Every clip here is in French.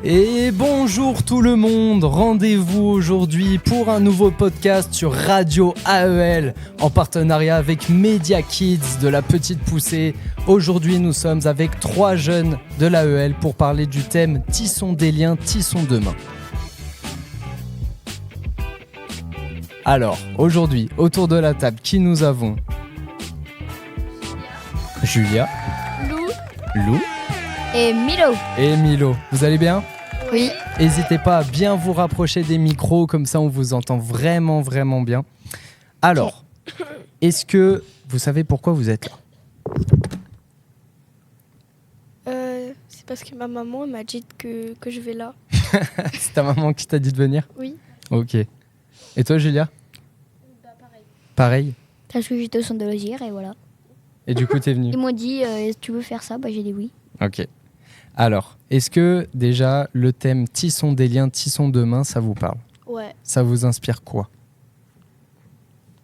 Et bonjour tout le monde, rendez-vous aujourd'hui pour un nouveau podcast sur Radio AEL en partenariat avec Media Kids de la Petite Poussée. Aujourd'hui nous sommes avec 3 jeunes de l'AEL pour parler du thème Tissons des liens, tissons demain. Alors aujourd'hui autour de la table qui nous avons? Julia, Lou et Milo. et Milo. Vous allez bien? Oui. N'hésitez pas à bien vous rapprocher des micros, comme ça on vous entend vraiment bien. Alors, est-ce que vous savez pourquoi vous êtes là? C'est parce que ma maman m'a dit que je vais là. C'est ta maman qui t'a dit de venir? Oui. Ok. Et toi Julia? Pareil. Parce que j'étais au centre de loisirs et voilà. Et du coup t'es venue? Ils m'ont dit, tu veux faire ça? J'ai dit oui. Ok. Alors, est-ce que déjà le thème Tissons des liens, tissons demain, ça vous parle? Ouais. Ça vous inspire quoi?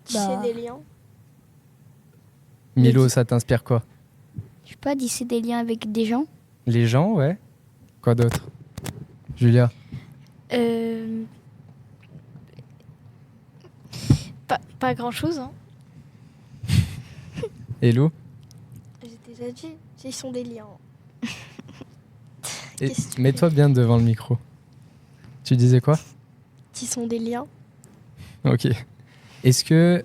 Tisser des liens. Milo, ça t'inspire quoi? Je sais pas, tisser des liens avec des gens. Les gens, ouais. Quoi d'autre? Julia? Pas grand chose, hein. Et Lou? J'ai déjà dit, ils sont des liens. Et Qu'est-ce que tu mets-toi bien devant le micro. Tu disais quoi? Ils sont des liens. Ok. Est-ce que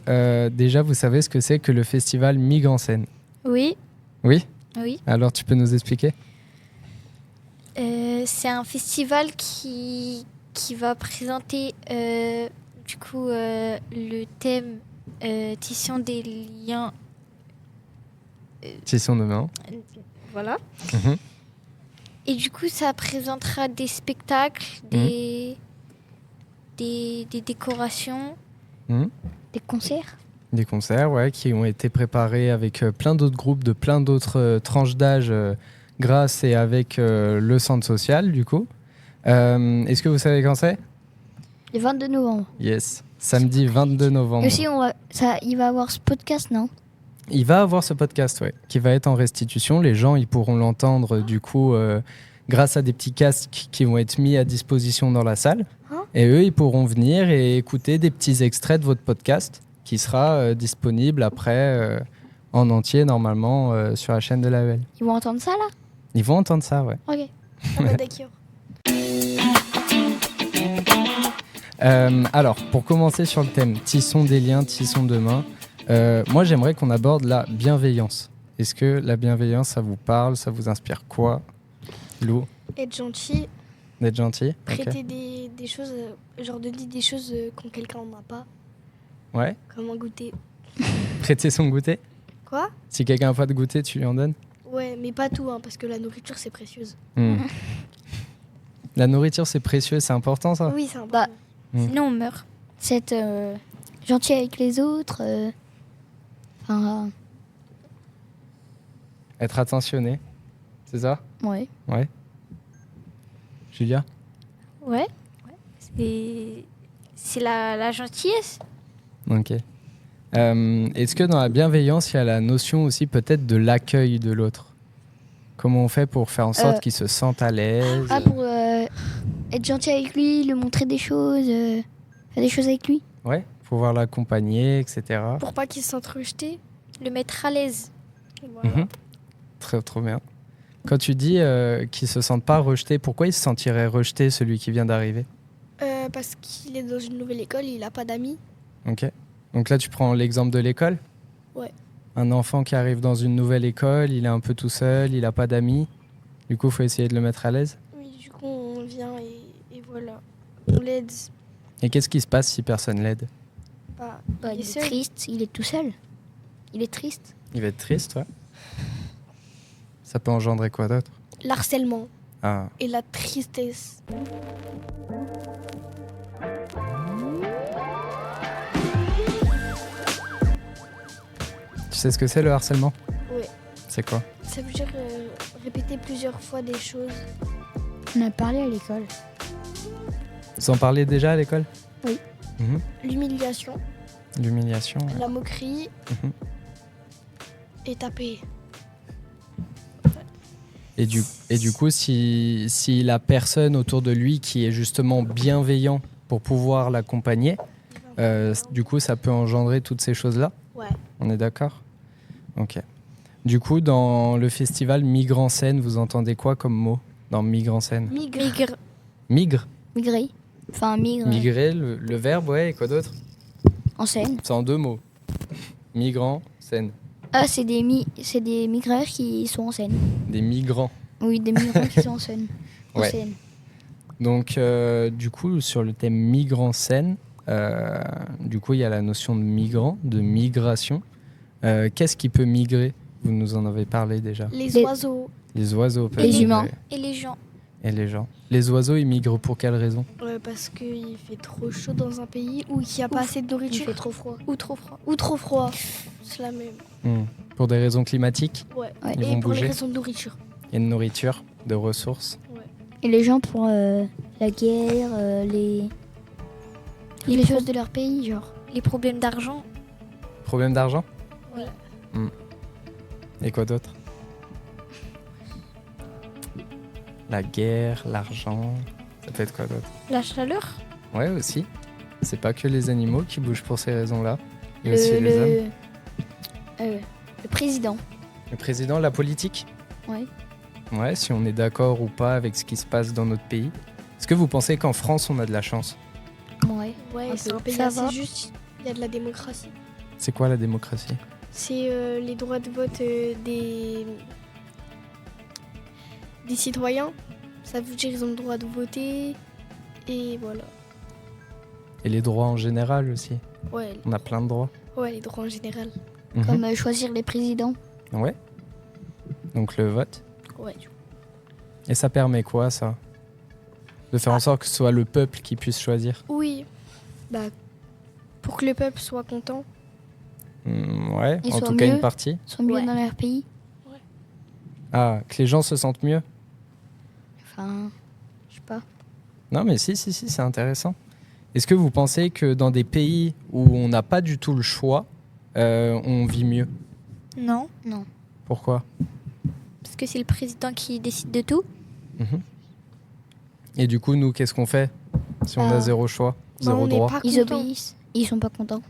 déjà vous savez ce que c'est que le festival Mig en scène? Oui. Oui? Oui. Alors tu peux nous expliquer? C'est un festival qui va présenter le thème tissons des liens. Tissons demain. Voilà. Mhm. Et du coup, ça présentera des spectacles, des décorations, Mhm. des concerts. Des concerts, ouais, qui ont été préparés avec plein d'autres groupes de plein d'autres tranches d'âge grâce et avec le centre social, du coup. Est-ce que vous savez quand c'est? Le 22 novembre. Yes. Samedi 22 novembre. Et aussi, il va avoir ce podcast, non? Il va avoir ce podcast, ouais, qui va être en restitution. Les gens, ils pourront l'entendre, du coup, grâce à des petits casques qui vont être mis à disposition dans la salle. Et eux, ils pourront venir et écouter des petits extraits de votre podcast qui sera disponible après en entier, normalement, sur la chaîne de l'AEL. Ils vont entendre ça, là? Ils vont entendre ça, ouais. Ok. D'accord. Alors, pour commencer sur le thème Tissons des liens, tissons demain, moi, j'aimerais qu'on aborde la bienveillance. Est-ce que la bienveillance, ça vous parle? Ça vous inspire quoi? Lou? Être gentil, D'être gentil? prêter des choses, genre donner des choses quand quelqu'un n'en a pas, Ouais. comme un goûter. Prêter son goûter? Quoi? Si quelqu'un n'a pas de goûter, tu lui en donnes? Ouais, mais pas tout, hein, parce que la nourriture, c'est précieuse. La nourriture, c'est précieux, c'est important, ça? Oui, c'est important. Sinon, on meurt. C'est être gentil avec les autres. Être attentionné, c'est ça? Ouais. Ouais. Julia? Ouais. C'est la gentillesse. Ok. Est-ce que dans la bienveillance, il y a la notion aussi peut-être de l'accueil de l'autre? Comment on fait pour faire en sorte qu'il se sente à l'aise? Pour être gentil avec lui, lui montrer des choses, faire des choses avec lui. Ouais, pouvoir l'accompagner, etc. Pour pas qu'ils se sentent rejetés. Le mettre à l'aise. Voilà. Mhm. Trop bien. Quand tu dis qu'il se sentent pas rejetés, pourquoi il se sentirait rejeté, celui qui vient d'arriver? Parce qu'il est dans une nouvelle école, il n'a pas d'amis. Ok. Donc là, tu prends l'exemple de l'école? Ouais. Un enfant qui arrive dans une nouvelle école, il est un peu tout seul, il n'a pas d'amis. Du coup, il faut essayer de le mettre à l'aise. Oui, du coup, on vient et voilà. On l'aide. Et qu'est-ce qui se passe si personne l'aide? Il est seul. triste, il est tout seul. Il est triste. Il va être triste, ouais. Ça peut engendrer quoi d'autre? L'harcèlement Ah, et la tristesse. tu sais ce que c'est le harcèlement? Oui. C'est quoi? Ça veut dire répéter plusieurs fois des choses. On a parlé à l'école. Vous en parlez déjà à l'école? Oui. L'humiliation, L'humiliation. Ouais. la moquerie Mhm. et taper. Et du coup, si la personne autour de lui qui est justement bienveillant pour pouvoir l'accompagner, du coup, ça peut engendrer toutes ces choses-là. Ouais. On est d'accord ? Ok. Du coup, dans le festival Migre en scène, vous entendez quoi comme mot dans Migre en scène ? Migre. Migre ? Migrer. Enfin, migre. Migrer, le verbe, ouais, et quoi d'autre ? En scène. C'est en 2 mots. Migrant, scène. Ah, c'est des migreurs qui sont en scène. Des migrants. Oui, des migrants qui sont en scène. En Ouais. scène. Donc, du coup, sur le thème migrant scène, du coup, il y a la notion de migrant, de migration. Qu'est-ce qui peut migrer ? Vous nous en avez parlé déjà. Les Les- oiseaux. Les oiseaux peuvent Les migrer. humains. Et les gens. Et les gens. Les oiseaux, ils migrent pour quelle raison ? Parce qu'il fait trop chaud dans un pays où il n'y a pas assez de Il nourriture. fait trop froid. Ou trop froid. Ou trop froid. C'est la même. Pour des raisons climatiques Ouais. Ouais. Ils Et vont pour les bouger. raisons de nourriture. et de nourriture, de ressources. Et les gens pour la guerre, les choses de leur pays, genre. Les problèmes d'argent. Problème d'argent ? Ouais. Et quoi d'autre ? La guerre, l'argent, ça peut être quoi d'autre ? La chaleur. Ouais, aussi. C'est pas que les animaux qui bougent pour ces raisons-là. Il y a aussi les hommes. Le président. Le président, la politique ? Ouais. Ouais, si on est d'accord ou pas avec ce qui se passe dans notre pays. Est-ce que vous pensez qu'en France, on a de la chance ? Ouais. Ouais, Un c'est peu. un pays Ça assez va. juste. Il y a de la démocratie. C'est quoi la démocratie ? C'est les droits de vote des citoyens. Ça veut dire qu'ils ont le droit de voter. Et voilà. Et les droits en général aussi. Ouais, On a plein de droits. les droits en général. Mhm. Comme choisir les présidents. Ouais. Donc le vote. Ouais. Et ça permet quoi, ça ? De faire en sorte que ce soit le peuple qui puisse choisir. Oui. Bah, pour que le peuple soit content. Ouais, Et en soit tout cas mieux. une partie. Sont mieux Ouais. dans leur pays. Ah, que les gens se sentent mieux ? Enfin, je sais pas. Non, mais si, c'est intéressant. Est-ce que vous pensez que dans des pays où on n'a pas du tout le choix, on vit mieux ? Non, Non. Pourquoi ? parce que c'est le président qui décide de tout. Mhm. Et du coup, nous, qu'est-ce qu'on fait si on a Bah, zéro choix, Bah, zéro on n'est droit ? pas Ils content. obéissent. Ils sont pas contents.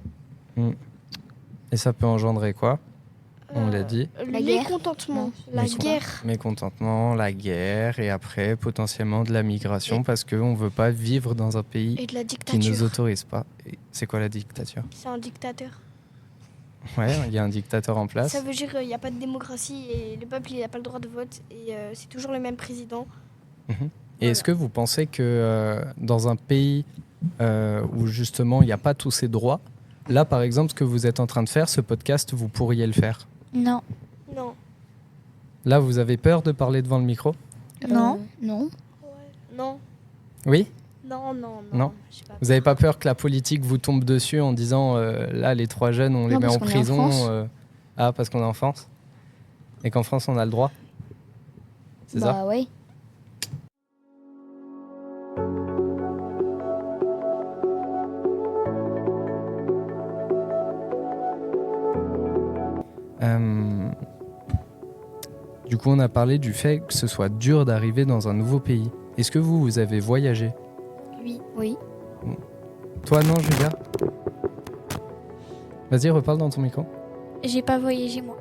Et ça peut engendrer quoi ? On l'a dit. La guerre. Mécontentement. Non, La je sais pas. guerre. Mécontentement, la guerre et après potentiellement de la migration parce qu'on ne veut pas vivre dans un pays Et de la qui ne dictature. nous autorise pas. Et c'est quoi la dictature ? C'est un dictateur. Ouais, il y a un dictateur en place. Ça veut dire qu'il n'y a pas de démocratie et le peuple il n'a pas le droit de vote et c'est toujours le même président. Et est-ce que vous pensez que dans un pays où justement il n'y a pas tous ces droits, là par exemple ce que vous êtes en train de faire, ce podcast, vous pourriez le faire ? Non, Non. Là vous avez peur de parler devant le micro ? Non. Non. Non. Oui ? Non, non, non. Non. Je sais pas. Vous n'avez pas peur que la politique vous tombe dessus en disant là les 3 jeunes on les Non, met parce en qu'on est en prison France. Ah parce qu'on est en France ? Et qu'en France on a le droit ? C'est ça ? Bah ouais. Du coup, on a parlé du fait que ce soit dur d'arriver dans un nouveau pays. Est-ce que vous avez voyagé ? Oui. Oui. Toi, non, Julia ? Vas-y, reparle dans ton micro. j'ai pas voyagé moi.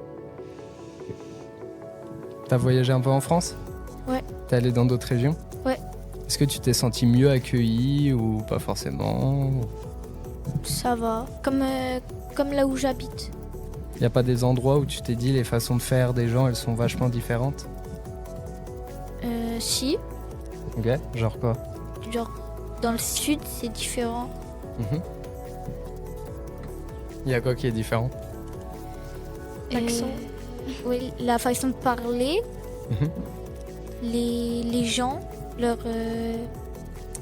T'as voyagé un peu en France ? Ouais. T'es allé dans d'autres régions ? Ouais. Est-ce que tu t'es senti mieux accueilli ou pas forcément ? Ça va. Comme là où j'habite. Il n'y a pas des endroits où tu t'es dit les façons de faire des gens, elles sont vachement différentes ? Si, Ok, genre quoi ? genre dans le sud c'est différent. Mhm. Il y a quoi qui est différent ? L'accent. Oui, la façon de parler, Mhm. les gens,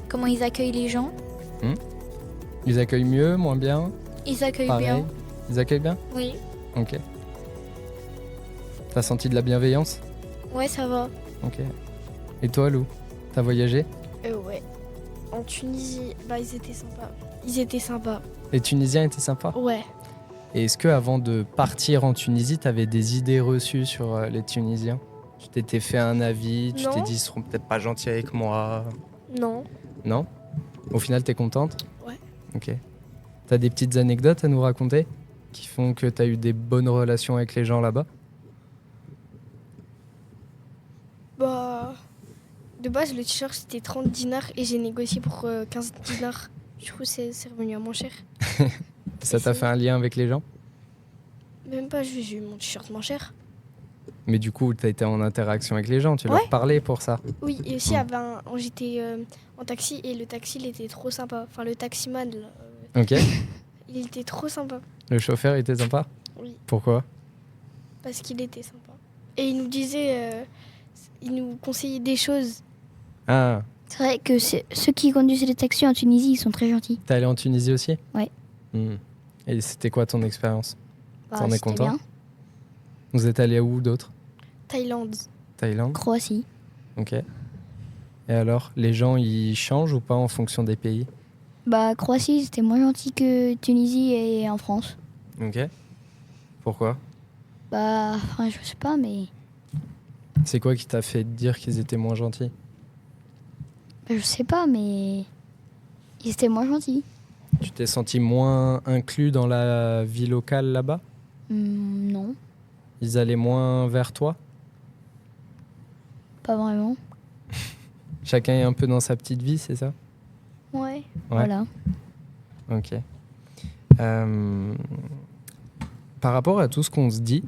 comment ils accueillent les gens. Ils accueillent mieux, moins bien ? Ils accueillent Pareil. bien. Ils accueillent bien ? Oui. Ok. T'as senti de la bienveillance ? Ouais, ça va. Ok. Et toi, Lou ? T'as voyagé ? Ouais. En Tunisie, bah ils étaient sympas. Ils étaient sympas. Les Tunisiens étaient sympas ? Ouais. Et est-ce que avant de partir en Tunisie, t'avais des idées reçues sur les Tunisiens ? Tu t'étais fait un avis, tu Non. t'es dit ils seront peut-être pas gentils avec moi. Non. Non? Au final, t'es contente? Ouais. Ok. T'as des petites anecdotes à nous raconter qui font que t'as eu des bonnes relations avec les gens là-bas? Bah, de base, le t-shirt c'était 30 dinars et j'ai négocié pour 15 dinars. Du coup, c'est revenu à moins cher. Ça t'a fait un lien avec les gens? Même pas, j'ai eu mon t-shirt moins cher. Mais du coup, t'as été en interaction avec les gens, tu leur Ouais. parlais pour ça. Oui, et aussi, j'étais en taxi et le taxi, il était trop sympa. Enfin, le taximan, là, Ok. il était trop sympa. Le chauffeur était sympa? Oui, Pourquoi? parce qu'il était sympa. Et il nous disait, il nous conseillait des choses. Ah, C'est vrai que ceux qui conduisent les taxis en Tunisie, ils sont très gentils. t'es allé en Tunisie aussi? Ouais. Et c'était quoi ton expérience? Bah, T'en es c'était content? bien. Vous êtes allé où d'autres? Thaïlande. Thaïlande? Croatie. Ok. Et alors, les gens, ils changent ou pas en fonction des pays? Bah, Croatie, c'était moins gentil que Tunisie et en France. Ok. Pourquoi? Bah, enfin, je sais pas, mais C'est quoi qui t'a fait dire qu'ils étaient moins gentils? je sais pas, mais ils étaient moins gentils. Tu t'es senti moins inclus dans la vie locale là-bas? Non, Ils allaient moins vers toi? pas vraiment. Chacun est un peu dans sa petite vie, c'est ça? Ouais. Voilà. Ok. Par rapport à tout ce qu'on se dit,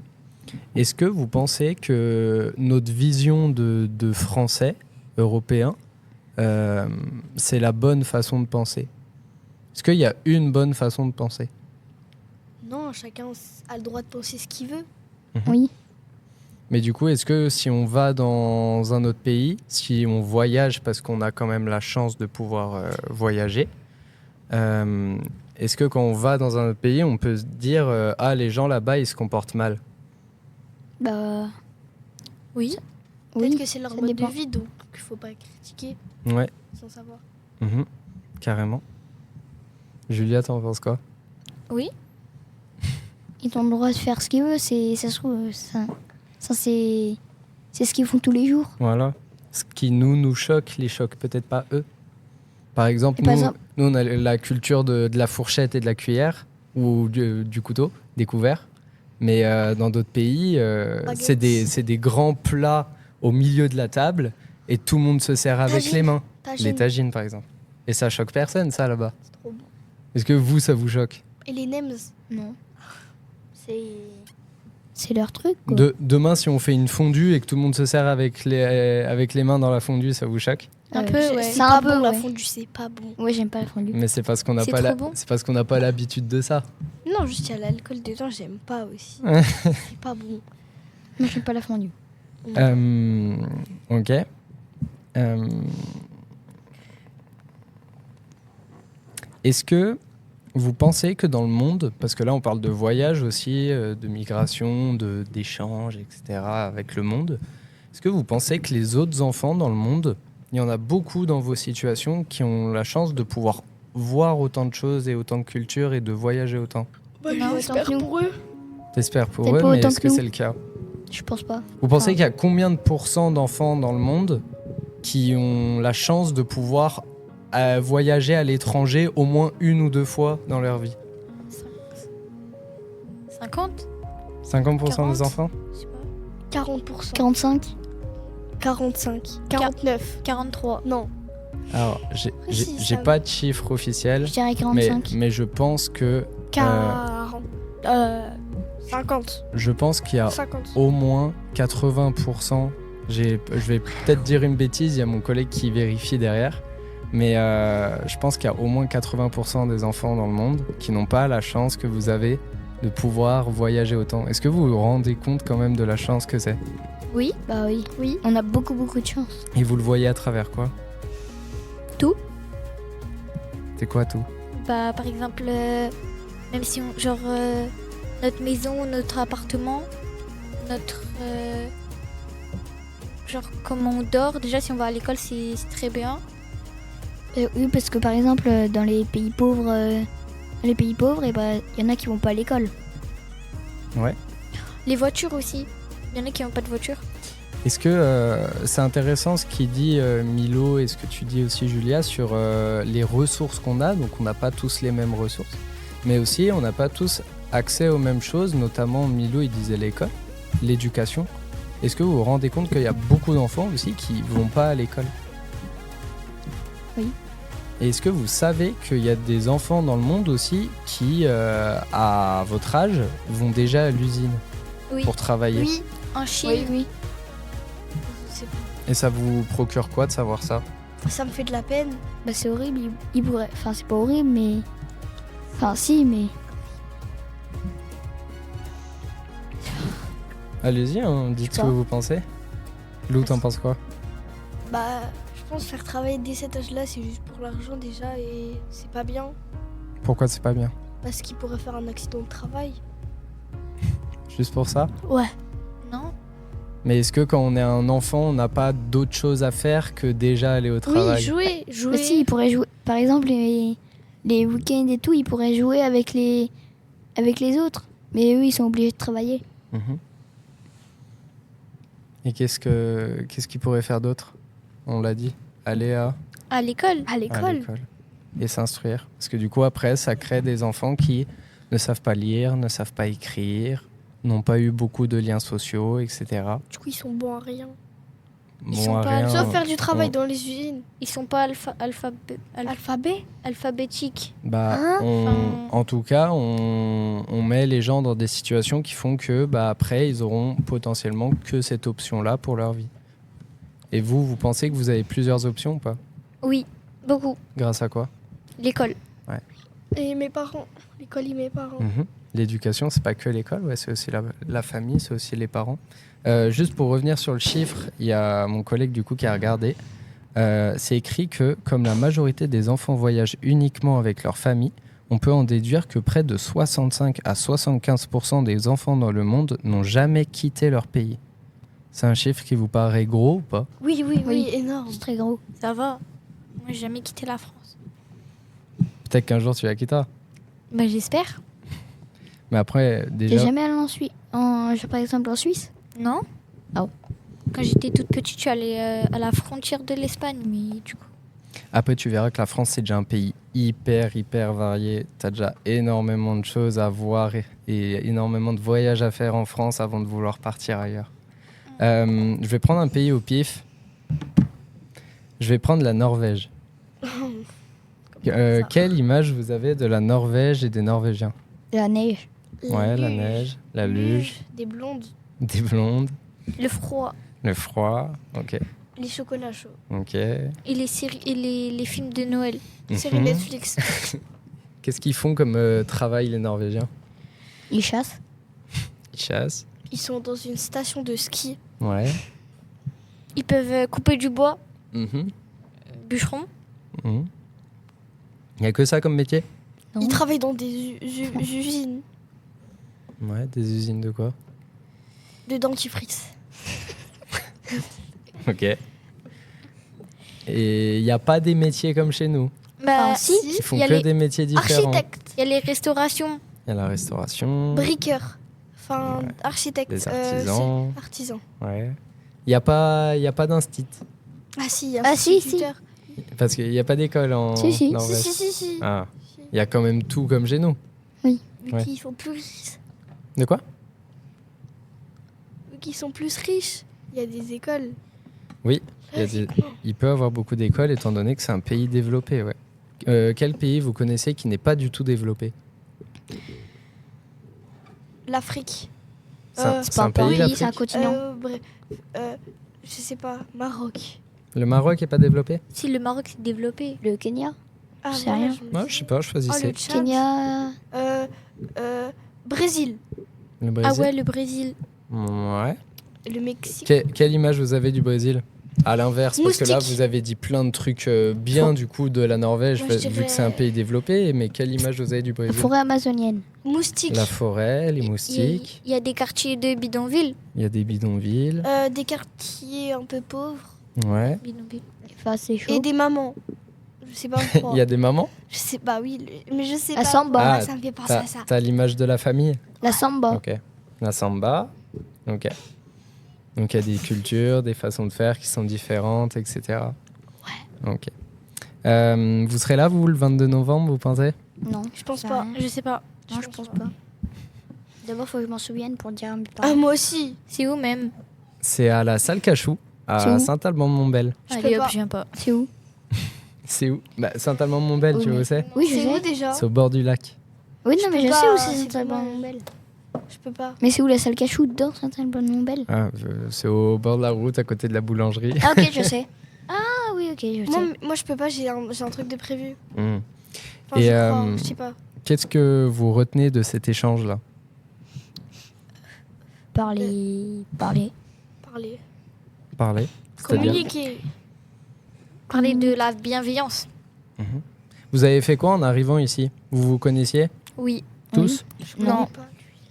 est-ce que vous pensez que notre vision de Français, Européens, c'est la bonne façon de penser? Est-ce qu'il y a une bonne façon de penser? Non, chacun a le droit de penser ce qu'il veut. Oui. Mais du coup, est-ce que si on va dans un autre pays, si on voyage, parce qu'on a quand même la chance de pouvoir voyager, est-ce que quand on va dans un autre pays, on peut se dire ah, les gens là-bas, ils se comportent mal? Bah, Oui. Peut-être oui. que c'est leur ça mode dépend. de vie, donc il faut pas critiquer Ouais, sans savoir. carrément. Julia, t'en penses quoi? Oui. Ils ont le droit de faire ce qu'ils veulent. Ça se trouve, ça c'est ce qu'ils font tous les jours. Voilà. Ce qui nous choque, les choque peut-être pas eux. Par exemple, Et par nous, exemple- nous, on a la culture de la fourchette et de la cuillère, ou du couteau, des couverts. Mais dans d'autres pays, c'est des grands plats au milieu de la table et tout le monde se sert avec Tagine. les mains. Tagine. Les tagines, par exemple. Et ça choque personne, ça, là-bas. C'est trop bon. Est-ce que vous, ça vous choque? Et les nems, Non. C'est leur truc, quoi. Demain, si on fait une fondue et que tout le monde se sert avec les mains dans la fondue, ça vous choque? Un peu, ouais. C'est C'est pas un peu, bon, la ouais. fondue, c'est pas bon. Ouais, j'aime pas la fondue. Mais c'est parce qu'on n'a C'est pas trop bon. c'est parce qu'on n'a pas l'habitude de ça. Non, juste il y a l'alcool dedans, j'aime pas aussi. C'est pas bon. Moi, j'aime pas la fondue. Ok. Est-ce que vous pensez que dans le monde, parce que là on parle de voyage aussi, de migration, d'échanges, etc. avec le monde, est-ce que vous pensez que les autres enfants dans le monde, il y en a beaucoup dans vos situations qui ont la chance de pouvoir voir autant de choses et autant de cultures et de voyager autant? Bah, Non, j'espère autant que nous. pour eux. T'espères pour Peut-être eux, pas mais autant est-ce que que nous. c'est le cas? Je pense pas. Vous pensez Enfin, qu'il y a combien de pourcents d'enfants dans le monde qui ont la chance de pouvoir voyager à l'étranger au moins une ou deux fois dans leur vie? 50. 50% des 40. enfants? Je sais pas. 40%. 45. 45. 49. 43. Non. Alors, Si, j'ai ça- pas de chiffre officiel, Je dirais 45. mais je pense que 40. 50. je pense qu'il y a 50. au moins 80%. Je vais peut-être dire une bêtise, il y a mon collègue qui vérifie derrière. Mais je pense qu'il y a au moins 80% des enfants dans le monde qui n'ont pas la chance que vous avez de pouvoir voyager autant. Est-ce que vous vous rendez compte quand même de la chance que c'est? Oui, bah oui. Oui. On a beaucoup de chance. Et vous le voyez à travers quoi? Tout. C'est quoi tout? Bah, par exemple, même si on, genre notre maison, notre appartement, notre genre comment on dort. Déjà, si on va à l'école, c'est très bien. Oui, parce que par exemple, dans les pays pauvres, et bah, y en a qui vont pas à l'école. Ouais. Les voitures aussi. Il y en a qui n'ont pas de voiture. Est-ce que c'est intéressant ce qu'il dit Milo et ce que tu dis aussi Julia sur les ressources qu'on a. Donc on n'a pas tous les mêmes ressources, mais aussi on n'a pas tous accès aux mêmes choses, notamment Milo il disait l'école, l'éducation. Est-ce que vous vous rendez compte qu'il y a beaucoup d'enfants aussi qui vont pas à l'école? Oui. Et est-ce que vous savez qu'il y a des enfants dans le monde aussi qui, à votre âge, vont déjà à l'usine Oui. pour travailler? Oui, En Chine, Oui, oui. c'est- Et ça vous procure quoi de savoir ça? ça me fait de la peine. Bah, c'est horrible. Il pourrait... Enfin, c'est pas horrible, mais. Enfin, si, mais. Allez-y, hein, dites Je sais ce que pas. vous pensez. Lou, t'en penses quoi? Bah, je pense faire travailler dès cet âge-là, c'est juste pour l'argent déjà et c'est pas bien. Pourquoi c'est pas bien? Parce qu'il pourrait faire un accident de travail. Juste pour ça? Ouais. non. Mais est-ce que quand on est un enfant, on n'a pas d'autre chose à faire que déjà aller au travail? Oui, jouer. Bah, si, il pourrait jouer. Par exemple, les week-ends et tout, il pourrait jouer avec les autres. Mais eux, ils sont obligés de travailler. Mhm. Et qu'est-ce qu'il pourrait faire d'autre? On l'a dit, aller À l'école. À à l'école. l'école et s'instruire. Parce que du coup, après, ça crée des enfants qui ne savent pas lire, ne savent pas écrire, n'ont pas eu beaucoup de liens sociaux, etc. Du coup, ils sont bons à rien. Ils Bon, sont à pas. rien. Sauf faire du travail on- dans les usines. Ils sont pas Alphabet. alphabétiques. Bah, Hein? Enfin- en tout cas, on met les gens dans des situations qui font que bah, après, ils auront potentiellement que cette option-là pour leur vie. Et vous pensez que vous avez plusieurs options ou pas? Oui, beaucoup. Grâce à quoi? L'école. Et mes parents. L'école et mes parents. Mhm. L'éducation, c'est pas que l'école, ouais, c'est aussi la famille, c'est aussi les parents. Juste pour revenir sur le chiffre, il y a mon collègue du coup qui a regardé. C'est écrit que comme la majorité des enfants voyagent uniquement avec leur famille, on peut en déduire que près de 65 à 75% des enfants dans le monde n'ont jamais quitté leur pays. C'est un chiffre qui vous paraît gros ou pas? Oui, oui, Oui. énorme. C'est très gros. Ça va. Moi, j'ai jamais quitté la France. Peut-être qu'un jour tu la quitteras. Bah, j'espère. Mais après, T'es déjà, jamais allé en Suisse par exemple en Suisse? Non. Ah. Quand j'étais toute petite, je suis allée à la frontière de l'Espagne, mais du coup. après tu verras que la France c'est déjà un pays hyper varié. T'as déjà énormément de choses à voir et énormément de voyages à faire en France avant de vouloir partir ailleurs. Je vais prendre un pays au pif. Je vais prendre la Norvège. ça. Quelle image vous avez de la Norvège et des Norvégiens? La neige. Ouais, la neige, la luge, Des blondes. des blondes, Le froid le froid. Ok, Les chocolats chauds. ok. et les séries et les films de Noël. Série Mhm. Netflix. Qu'est-ce qu'ils font comme travail les Norvégiens? Ils chassent. Ils chassent. Ils sont dans une station de ski. Ouais. Ils peuvent couper du bois, Mhm. bûcheron. Mhm. Il n'y a que ça comme métier? Non. Ils travaillent dans des usines Ouais, des usines de quoi? de dentifrice. Ok. Et il n'y a pas des métiers comme chez nous. Bah, Ah, si. Ils font Il y a que les des métiers différents. Architecte. il y a les restaurations. Il y a la restauration, Briqueur. Enfin, Ouais. architecte. les artisans. c'est artisan. Ouais. Il n'y a pas d'instit. Ah si, il y a un Ah, si, instituteur. Parce qu'il n'y a pas d'école en Si, si. Norvège. Si. Ah, il y a quand même tout comme chez nous. Vu Ouais. qu'ils sont plus riches. De quoi? Vu qu'ils sont plus riches, il y a des écoles. Oui, il peut avoir beaucoup d'écoles étant donné que c'est un pays développé. Ouais. Quel pays vous connaissez qui n'est pas du tout développé? L'Afrique. C'est un pays, l'Afrique? c'est un continent. Je sais pas, Maroc. Le Maroc n'est pas développé? Si le Maroc s'est développé. Le Kenya. Ah, Je sais rien. Moi, je sais pas, je Oh, choisissais. le Tchad. Kenya. Brésil. Le Ah Brésil? ouais, le Brésil. Ouais. Le Mexique. Quelle image vous avez du Brésil? À l'inverse, parce que là, Moustique. vous avez dit plein de trucs bien du coup de la Norvège, Moi, je vu dirais- que c'est un pays développé. Mais quelle image vous avez du La Brésil? forêt amazonienne. Moustique. La forêt, les moustiques, Il y a des quartiers de bidonville. il y a des bidonvilles. Des quartiers un peu pauvres. Ouais. Bidonville. Enfin, c'est chaud. Et des mamans. Je sais pas pourquoi. Il y a des mamans? Je sais pas, oui. Mais je sais La pas. samba. pourquoi Ah, ça me fait penser à ça. T'as l'image de la famille? La samba. Ok. La samba. Ok. Donc il y a des cultures, des façons de faire qui sont différentes, etc. Ouais. Ok. Vous serez là, vous, le 22 novembre, vous pensez? Non, Je pense ça pas. rien. Je sais pas. Non, je pense pas. D'abord, faut que je m'en souvienne pour dire à mes Ah, parents. moi aussi. C'est où même? C'est à la salle Cachou, C'est à où Saint-Alban-de-Montbel. Je Allez peux hop, pas. je viens pas. C'est où? C'est où? Saint-Alban-de-Montbel, Oui, tu vois mais- où c'est? Oui, je C'est sais. où déjà? C'est au bord du lac. Oui, Je non, mais peux je pas, sais où c'est c'est Saint-Alban-Montbel. Je peux pas. Mais c'est où la salle cachou dans Saint-Alban-Montbel? C'est au bord de la route, à côté de la boulangerie. Ah, ok, je sais. Ah, oui, ok, je sais. Moi, je peux pas, j'ai un truc de prévu. Hmm. Enfin, Et, je crois, je sais pas. Qu'est-ce que vous retenez de cet échange-là? Parler. Parler. Parler. C'est-à-dire Communiquer. Parler de la bienveillance. Mhm. Vous avez fait quoi en arrivant ici? Vous vous connaissiez Oui. tous? Non.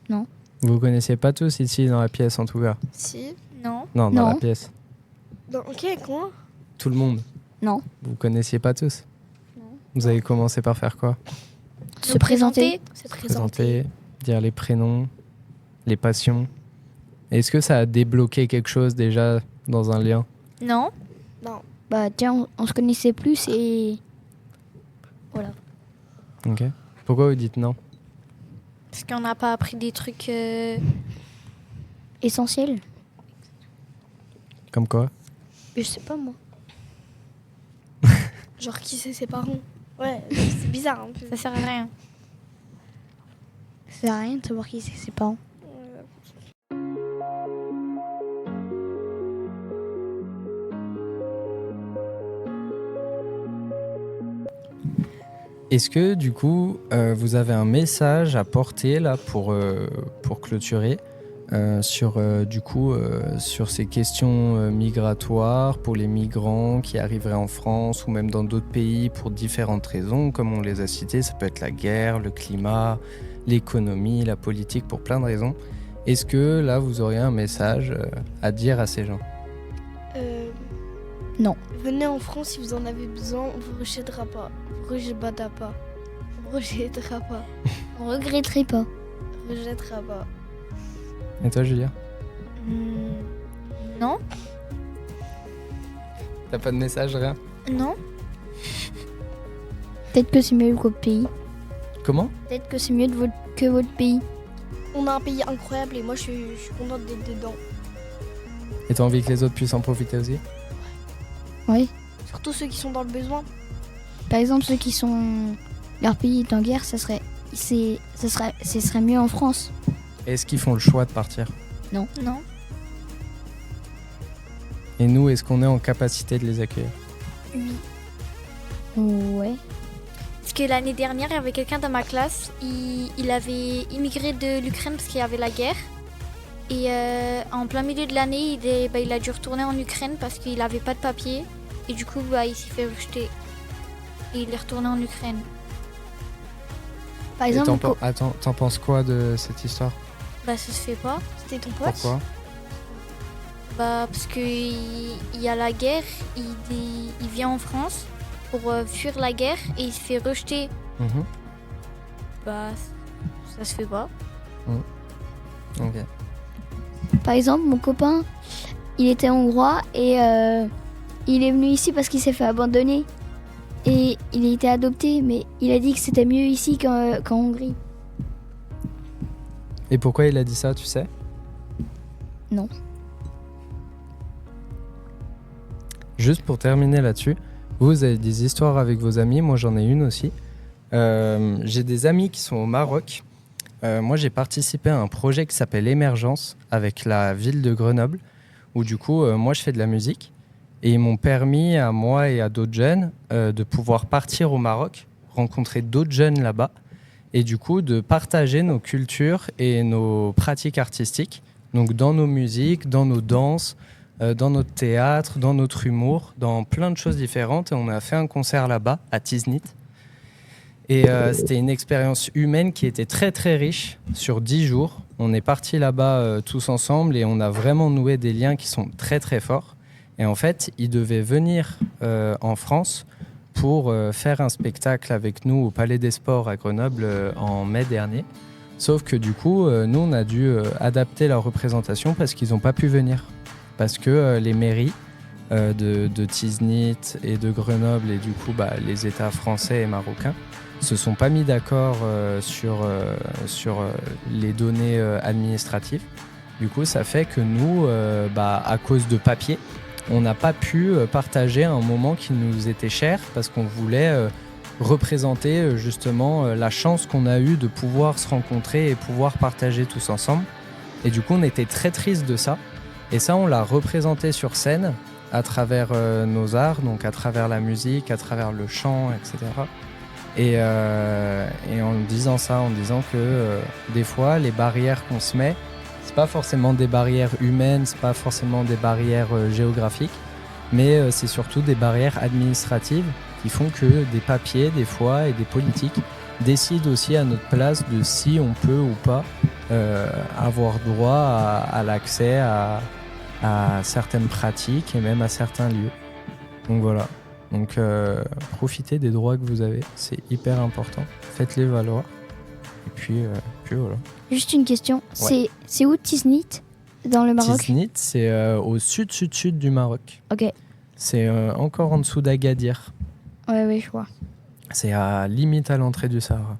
Non. Vous vous connaissiez pas tous ici dans la pièce en tout cas? Si. Non. Non, dans Non. la pièce. Ok, quoi? Tout le monde? Non. Vous connaissiez pas tous? Vous avez commencé par faire quoi? Se présenter. Se Présenter, dire les prénoms, les passions. Est-ce que ça a débloqué quelque chose déjà dans un lien? Non. Non. Bah, tiens, on se connaissait plus et. Voilà. Ok. Pourquoi vous dites non? Parce qu'on n'a pas appris des trucs. Essentiel. Comme quoi? Je sais pas, moi. Genre, qui c'est ses parents? Ouais, c'est bizarre un peu. Ça sert à rien. Ça sert à rien de savoir qui c'est ses parents. Est-ce que du coup, vous avez un message à porter là pour clôturer sur ces questions migratoires pour les migrants qui arriveraient en France ou même dans d'autres pays pour différentes raisons, comme on les a citées, ça peut être la guerre, le climat, l'économie, la politique, pour plein de raisons. Est-ce que là, vous auriez un message à dire à ces gens? Non. Venez en France si vous en avez besoin, on vous rejettera pas. On rejettera pas. On rejettera pas. On regretterait pas. On rejettera pas. Et toi, Julia? Non. T'as pas de message, rien? Non. Peut-être que c'est mieux que votre pays. Comment? Peut-être que c'est mieux que votre pays. On a un pays incroyable et moi je suis contente d'être dedans. Et t'as envie que les autres puissent en profiter aussi? Oui. Surtout ceux qui sont dans le besoin. Par exemple, ceux qui sont. Leur pays est en guerre, ce serait mieux en France. Est-ce qu'ils font le choix de partir? Non. Et nous, est-ce qu'on est en capacité de les accueillir? Oui. Ouais. Parce que l'année dernière, il y avait quelqu'un dans ma classe, il avait immigré de l'Ukraine parce qu'il y avait la guerre. Et en plein milieu de l'année, il a dû retourner en Ukraine parce qu'il n'avait pas de papier. Et du coup, il s'est fait rejeter. Et il est retourné en Ukraine. Par Et exemple, t'en penses quoi de cette histoire? Ça se fait pas. C'était ton pote? Pourquoi? Parce qu'il y a la guerre, il vient en France pour fuir la guerre et il se fait rejeter. Mhm. Ça se fait pas. Ok. Par exemple, mon copain, il était hongrois et il est venu ici parce qu'il s'est fait abandonner. Et il a été adopté, mais il a dit que c'était mieux ici qu'en Hongrie. Et pourquoi il a dit ça, tu sais? Non. Juste pour terminer là-dessus, vous avez des histoires avec vos amis, moi j'en ai une aussi. J'ai des amis qui sont au Maroc. Moi j'ai participé à un projet qui s'appelle Émergence avec la ville de Grenoble, où du coup moi je fais de la musique. Et ils m'ont permis à moi et à d'autres jeunes de pouvoir partir au Maroc, rencontrer d'autres jeunes là-bas, et du coup de partager nos cultures et nos pratiques artistiques, donc dans nos musiques, dans nos danses, dans notre théâtre, dans notre humour, dans plein de choses différentes. Et on a fait un concert là-bas, à Tiznit. Et c'était une expérience humaine qui était très très riche sur 10 jours. On est partis là-bas tous ensemble et on a vraiment noué des liens qui sont très très forts. Et en fait, ils devaient venir en France pour faire un spectacle avec nous au Palais des Sports à Grenoble en mai dernier, Sauf que du coup, nous, on a dû adapter la représentation parce qu'ils n'ont pas pu venir. Parce que les mairies de Tiznit et de Grenoble et du coup les États français et marocains se sont pas mis d'accord sur les données administratives. Du coup, ça fait que nous, à cause de papier, on n'a pas pu partager un moment qui nous était cher parce qu'on voulait représenter justement la chance qu'on a eue de pouvoir se rencontrer et pouvoir partager tous ensemble. Et du coup, on était très tristes de ça. Et ça, on l'a représenté sur scène à travers nos arts, donc à travers la musique, à travers le chant, etc. Et en disant que des fois, les barrières qu'on se met, c'est pas forcément des barrières humaines, c'est pas forcément des barrières géographiques, mais c'est surtout des barrières administratives qui font que des papiers, des fois, et des politiques décident aussi à notre place de si on peut ou pas avoir droit à l'accès à certaines pratiques et même à certains lieux. Donc voilà. Donc profitez des droits que vous avez, c'est hyper important. Faites-les valoir. Et puis voilà. Juste une question, Ouais. c'est où Tiznit dans le Maroc? Tiznit, c'est au sud du Maroc. Ok, C'est encore en dessous d'Agadir. ouais, je vois. C'est limite à l'entrée du Sahara.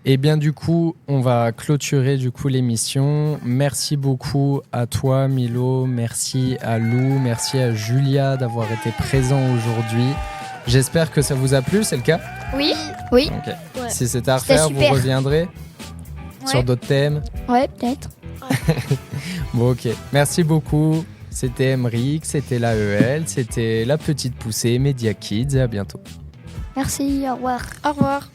Et bien du coup, on va clôturer l'émission. Merci beaucoup à toi Milo, merci à Lou, merci à Julia d'avoir été présent aujourd'hui. J'espère que ça vous a plu, c'est le cas? Oui. Ok. Ouais. Si c'était à C'était refaire, super. vous reviendrez sur d'autres thèmes. Ouais, peut-être. Bon ok, merci beaucoup. C'était Emric, c'était l'AEL, c'était La Petite Poussée, Media Kids et à bientôt. Merci, au revoir. Au revoir.